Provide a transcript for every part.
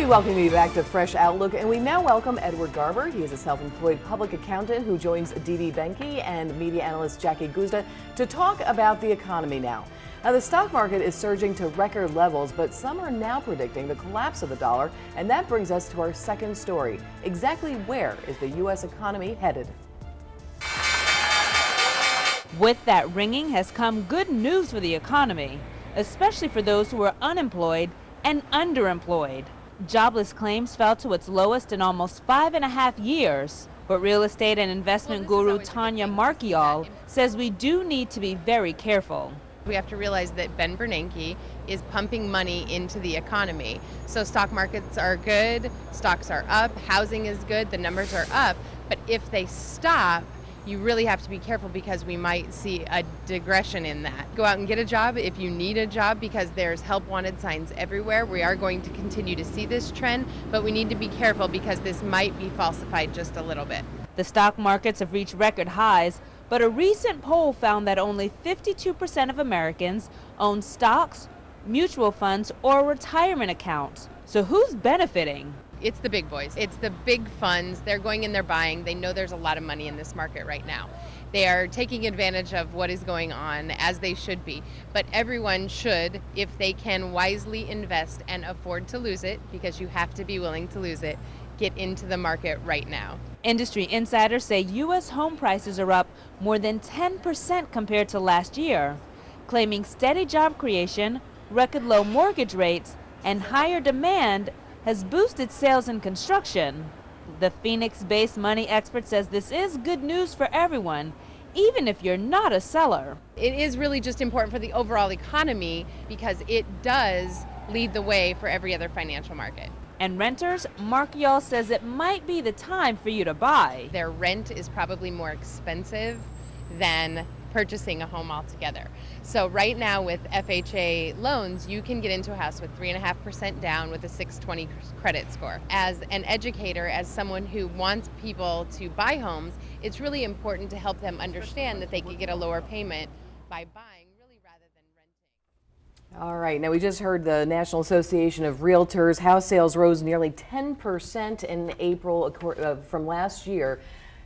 welcome you back to Fresh Outlook, and we now welcome Edward Garber. He is a self-employed public accountant who joins Dee Dee Benkie and media analyst Jackie Guzda to talk about the economy now. Now, the stock market is surging to record levels, but some are now predicting the collapse of the dollar, and that brings us to our second story. Exactly where is the U.S. economy headed? With that ringing has come good news for the economy, especially for those who are unemployed and underemployed. Jobless claims fell to its lowest in almost 5.5 years. But real estate and investment guru Tanya Markial says we do need to be very careful. We have to realize that Ben Bernanke is pumping money into the economy. So stock markets are good, stocks are up, housing is good, the numbers are up. But if they stop, you really have to be careful because we might see a digression in that. Go out and get a job if you need a job because there's help wanted signs everywhere. We are going to continue to see this trend, but we need to be careful because this might be falsified just a little bit. The stock markets have reached record highs, but a recent poll found that only 52% of Americans own stocks, mutual funds, or retirement accounts. So who's benefiting? It's the big boys. It's the big funds. They're going in, they're buying. They know there's a lot of money in this market right now. They are taking advantage of what is going on, as they should be. But everyone should, if they can wisely invest and afford to lose it, because you have to be willing to lose it, get into the market right now. Industry insiders say U.S. home prices are up more than 10% compared to last year, claiming steady job creation, record low mortgage rates, and higher demand has boosted sales and construction. The Phoenix-based money expert says this is good news for everyone, even if you're not a seller. It is really just important for the overall economy because it does lead the way for every other financial market. And renters, Markial says it might be the time for you to buy. Their rent is probably more expensive than purchasing a home altogether. So right now with FHA loans, you can get into a house with 3.5% down with a 620 credit score. As an educator, as someone who wants people to buy homes, it's really important to help them understand that they could get a lower payment by buying really rather than renting. All right, now we just heard the National Association of Realtors. House sales rose nearly 10% in April from last year.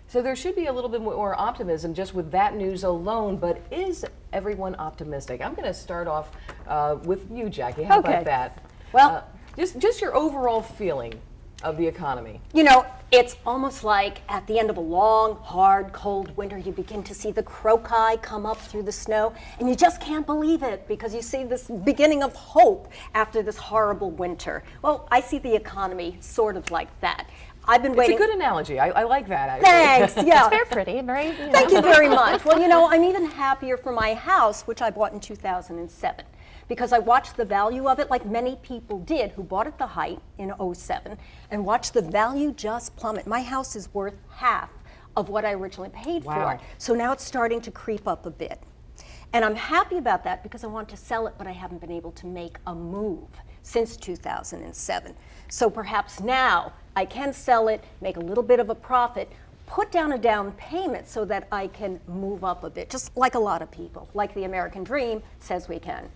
So there should be a little bit more optimism just with that news alone, but is everyone optimistic? I'm going to start off with you, Jackie. How about that? Well, just your overall feeling of the economy. you know, it's almost like at the end of a long, hard, cold winter, you begin to see the crocus come up through the snow, and you just can't believe it because you see this beginning of hope after this horrible winter. Well, I see the economy sort of like that. I've been waiting. It's a good analogy. I like that, actually. Thanks, yeah. It's very pretty, very, you know. Thank you very much. Well, you know, I'm even happier for my house, which I bought in 2007, because I watched the value of it like many people did who bought at the height in '07 and watched the value just plummet. My house is worth half of what I originally paid for. So now it's starting to creep up a bit. And I'm happy about that because I want to sell it, but I haven't been able to make a move since 2007. So perhaps now I can sell it, make a little bit of a profit, put down a down payment so that I can move up a bit, just like a lot of people, like the American dream says we can.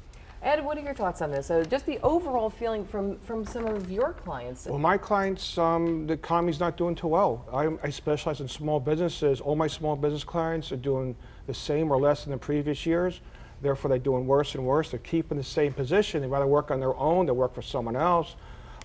Ed, what are your thoughts on this? Just the overall feeling from some of your clients. Well, my clients, the economy's not doing too well. I specialize in small businesses. All my small business clients are doing the same or less than the previous years. Therefore, they're doing worse and worse. They're keeping the same position. They rather work on their own. They work for someone else.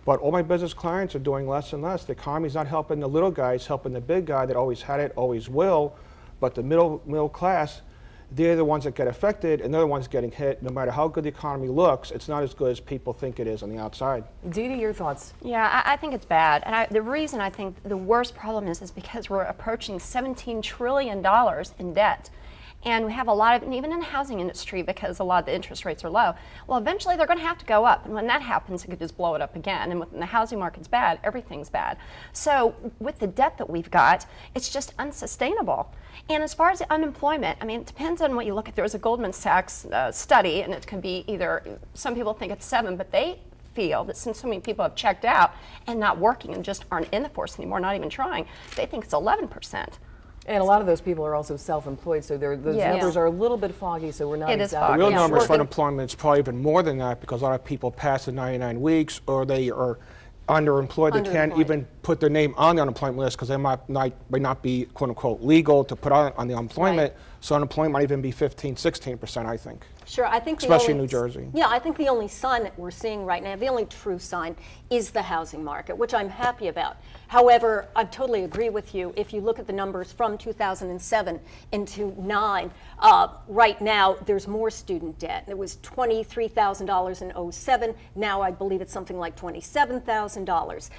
But all my business clients are doing less and less. The economy's not helping the little guys, helping the big guy that always had it, always will. But the middle class, they're the ones that get affected, and they're the ones getting hit. No matter how good the economy looks, it's not as good as people think it is on the outside. Dee Dee, your thoughts? Yeah, I think it's bad. And the reason I think the worst problem is because we're approaching $17 trillion in debt. And we have a lot of, and even in the housing industry, because a lot of the interest rates are low, well, eventually they're going to have to go up. And when that happens, it could just blow it up again. And when the housing market's bad, everything's bad. So with the debt that we've got, it's just unsustainable. And as far as the unemployment, I mean, it depends on what you look at. There was a Goldman Sachs study, and it could be either, some people think it's 7, but they feel that since so many people have checked out and not working and just aren't in the force anymore, not even trying, they think it's 11%. And a lot of those people are also self-employed, so those numbers are a little bit foggy, so we're not exactly. The real numbers for unemployment is probably even more than that because a lot of people pass the 99 weeks or they are underemployed. They can't Underemployed. even put their name on the unemployment list because they might not be quote unquote legal to put on the unemployment. Right. So unemployment might even be 15, 16%, I think. Sure, I think Especially in New Jersey. Yeah, I think the only sign that we're seeing right now, the only true sign, is the housing market, which I'm happy about. However, I totally agree with you. If you look at the numbers from 2007 into 9, right now there's more student debt. It was $23,000 in 07. Now I believe it's something like $27,000.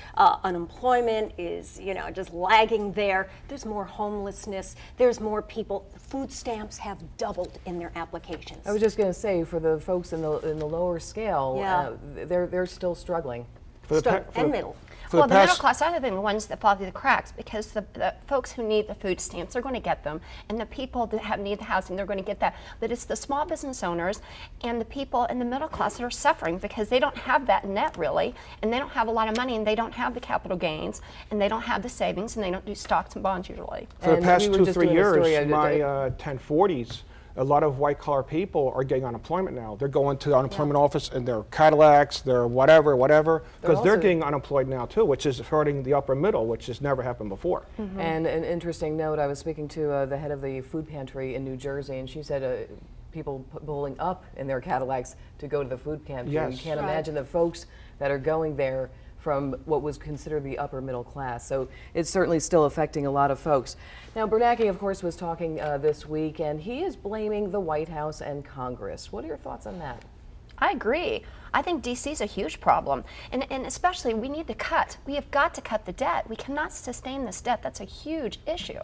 Unemployment is, just lagging there. There's more homelessness. There's more people. Food stamps have doubled in their applications. I was just going to say, for the folks in the lower scale, Yeah. They're still struggling. And middle. Well, the middle class are the ones that fall through the cracks because the folks who need the food stamps are going to get them, and the people that need the housing, they're going to get that. But it's the small business owners and the people in the middle class that are suffering because they don't have that net really, and they don't have a lot of money, and they don't have the capital gains, and they don't have the savings, and they don't do stocks and bonds usually. For the And past we were 2, just 3 doing a story years, today. my 1040s, a lot of white-collar people are getting unemployment now. They're going to the unemployment office in their Cadillacs, their whatever, because they're also- getting unemployed now too, which is hurting the upper middle, which has never happened before. And an interesting note, I was speaking to the head of the food pantry in New Jersey, and she said people pulling up in their Cadillacs to go to the food pantry. Yes. You can't Right. imagine the folks that are going there from what was considered the upper middle class. So it's certainly still affecting a lot of folks. Now, Bernanke, of course, was talking this week, and he is blaming the White House and Congress. What are your thoughts on that? I agree. I think DC is a huge problem, and especially we need to cut. We have got to cut the debt. We cannot sustain this debt. That's a huge issue,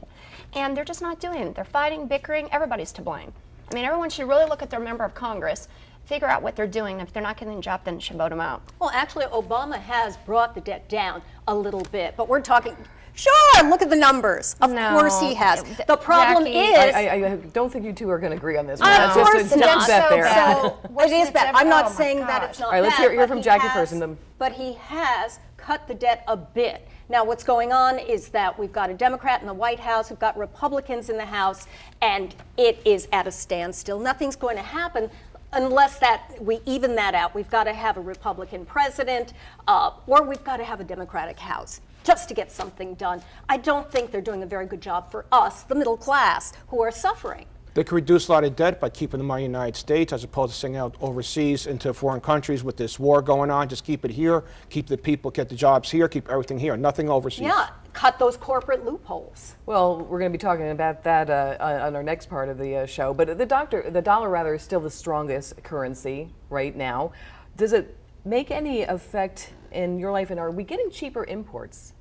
and they're just not doing it. They're fighting, bickering. Everybody's to blame. I mean, everyone should really look at their member of Congress, figure out what they're doing. If they're not getting the job, then it should vote them out. Well, actually, Obama has brought the debt down a little bit, but we're talking. Sure, look at the numbers. Of No. course he has. The problem Jackie, is. I don't think you two are going to agree on this. Of That's just course a not. bet So there. bad. So Worse it is than bad. it's I'm ever- not oh my saying that gosh. it's not All right, let's bad, hear from but Jackie he first, has- and then- But he has cut the debt a bit. Now, what's going on is that we've got a Democrat in the White House, we've got Republicans in the House, and it is at a standstill. Nothing's going to happen unless that we even that out. We've got to have a Republican president, or we've got to have a Democratic House, just to get something done. I don't think they're doing a very good job for us, the middle class, who are suffering. They could reduce a lot of debt by keeping the money in the United States as opposed to sending out overseas into foreign countries with this war going on. Just keep it here, keep the people, get the jobs here, keep everything here, nothing overseas. Yeah, cut those corporate loopholes. Well, we're going to be talking about that on our next part of the show. But the dollar is still the strongest currency right now. Does it make any effect in your life? And are we getting cheaper imports?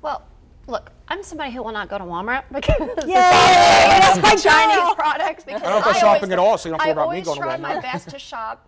Well, look, I'm somebody who will not go to Walmart because Yes, it's Chinese products. Because I don't go shopping at all, so you don't have to worry about me going to I always try my Walmart. best to shop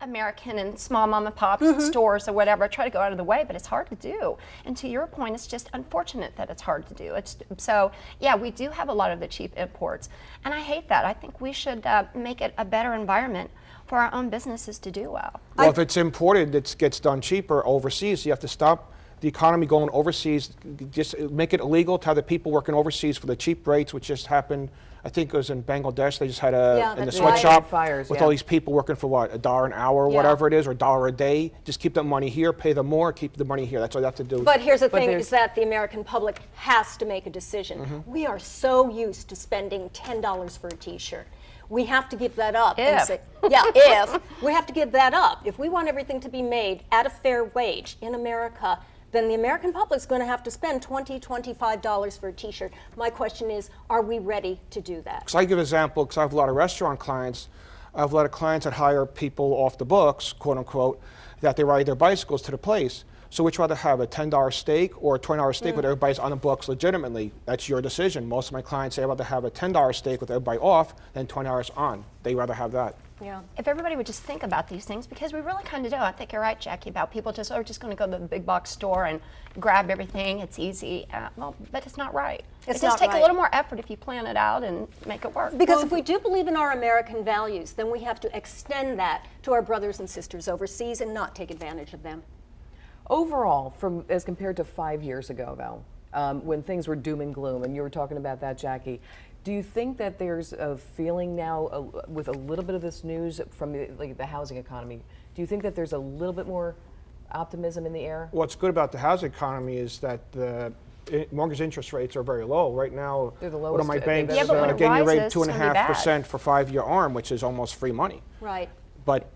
American and small mom and pop stores or whatever. I try to go out of the way, but it's hard to do. And to your point, it's just unfortunate that it's hard to do. So, yeah, we do have a lot of the cheap imports, and I hate that. I think we should make it a better environment for our own businesses to do well. Well, if it's imported, it gets done cheaper overseas. You have to stop the economy going overseas. Just make it illegal to have the people working overseas for the cheap rates, which just happened. I think it was in Bangladesh. They just had Yeah, in the that's sweatshop fires, with yeah. all these people working for what, $1 an hour or Yeah. whatever it is, or $1 a day. Just keep that money here, pay them more, keep the money here. That's all you have to do. But here's the thing, there's- is that the American public has to make a decision. We are so used to spending $10 for a T-shirt. We have to give that up. And If. say, yeah, if. We have to give that up. If we want everything to be made at a fair wage in America, then the American public is going to have to spend $20, $25 for a T-shirt. My question is, are we ready to do that? So I give an example, because I have a lot of restaurant clients. I have a lot of clients that hire people off the books, quote unquote, that they ride their bicycles to the place. So would you rather have a $10 steak or a $20 steak with everybody's on the books legitimately? That's your decision. Most of my clients say I'd rather have a $10 steak with everybody off than $20 on. They'd rather have that. Yeah. If everybody would just think about these things, because we really kind of do. I think you're right, Jackie, about people just are just going to go to the big box store and grab everything. It's easy. Well, but it's not right. It's it does not take right. a little more effort if you plan it out and make it work. Because if we do believe in our American values, then we have to extend that to our brothers and sisters overseas and not take advantage of them. Overall, as compared to 5 years ago, though, when things were doom and gloom, and you were talking about that, Jackie, do you think that there's a feeling now with a little bit of this news from the housing economy? Do you think that there's a little bit more optimism in the air? What's good about the housing economy is that the mortgage interest rates are very low. Right now, They're the one of lowest my they've banks ever Yeah, but when it getting you rate rises, it's gonna be 2.5% for 5-year ARM, which is almost free money. Right. But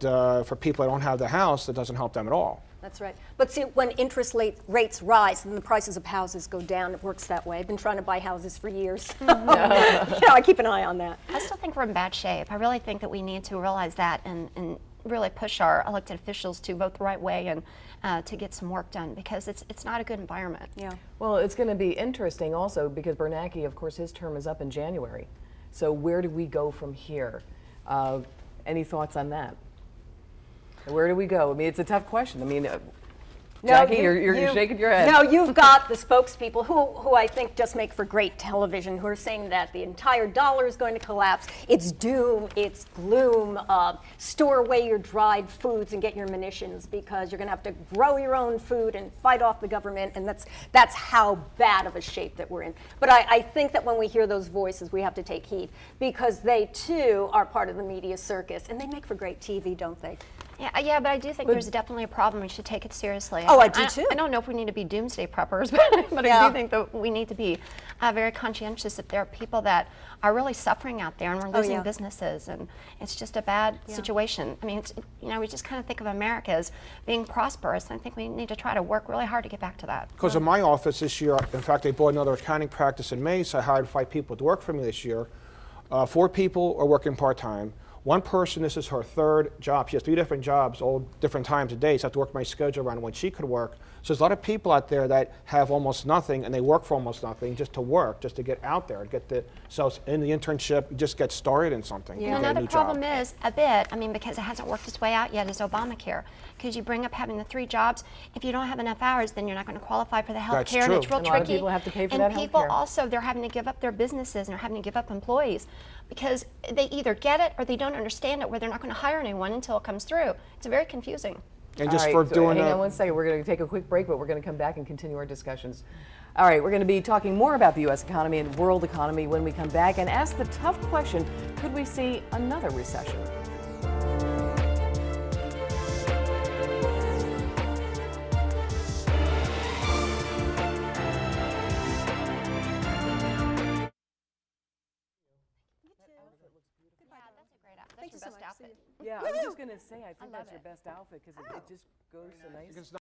for people that don't have the house, that doesn't help them at all. That's right. But see, when interest rates rise, then the prices of houses go down. It works that way. I've been trying to buy houses for years. I keep an eye on that. I still think we're in bad shape. I really think that we need to realize that and really push our elected officials to vote the right way and to get some work done, because it's not a good environment. Yeah. Well, it's going to be interesting also because Bernanke, of course, his term is up in January. So where do we go from here? Any thoughts on that? Where do we go? I mean, it's a tough question. I mean, Jackie, you're shaking your head. No, you've got the spokespeople who I think just make for great television, who are saying that the entire dollar is going to collapse. It's doom, it's gloom. Store away your dried foods and get your munitions, because you're going to have to grow your own food and fight off the government, and that's how bad of a shape that we're in. But I think that when we hear those voices, we have to take heed, because they too are part of the media circus, and they make for great TV, don't they? Yeah, but I do think there's definitely a problem. We should take it seriously. Oh, I do too. I don't know if we need to be doomsday preppers, but Yeah. I do think that we need to be very conscientious that there are people that are really suffering out there, and we're losing yeah. businesses, and it's just a bad situation. I mean, we just kind of think of America as being prosperous, and I think we need to try to work really hard to get back to that. Because in my office this year, in fact, they bought another accounting practice in May, so I hired 5 people to work for me this year. 4 people are working part-time. One person, this is her 3rd job. She has 3 different jobs, all different times a day, so I have to work my schedule around when she could work. So there's a lot of people out there that have almost nothing, and they work for almost nothing just to work, just to get out there, so in the internship, just get started in something. Yeah. And get a another new problem job. is, because it hasn't worked its way out yet, is Obamacare. Because you bring up having the 3 jobs, if you don't have enough hours, then you're not going to qualify for the health That's care, and it's true. real And a tricky. lot of people have to pay for and that people healthcare. also, they're having to give up their businesses, and they're having to give up employees, because they either get it or they don't understand it, where they're not going to hire anyone until it comes through. It's very confusing. And just All for right, so doing hang on one second. We're going to take a quick break, but we're going to come back and continue our discussions. All right, we're going to be talking more about the U.S. economy and world economy when we come back, and ask the tough question, could we see another recession? That's your best outfit. Yeah, I was just going to say, I think that's your best outfit because it just goes so nice.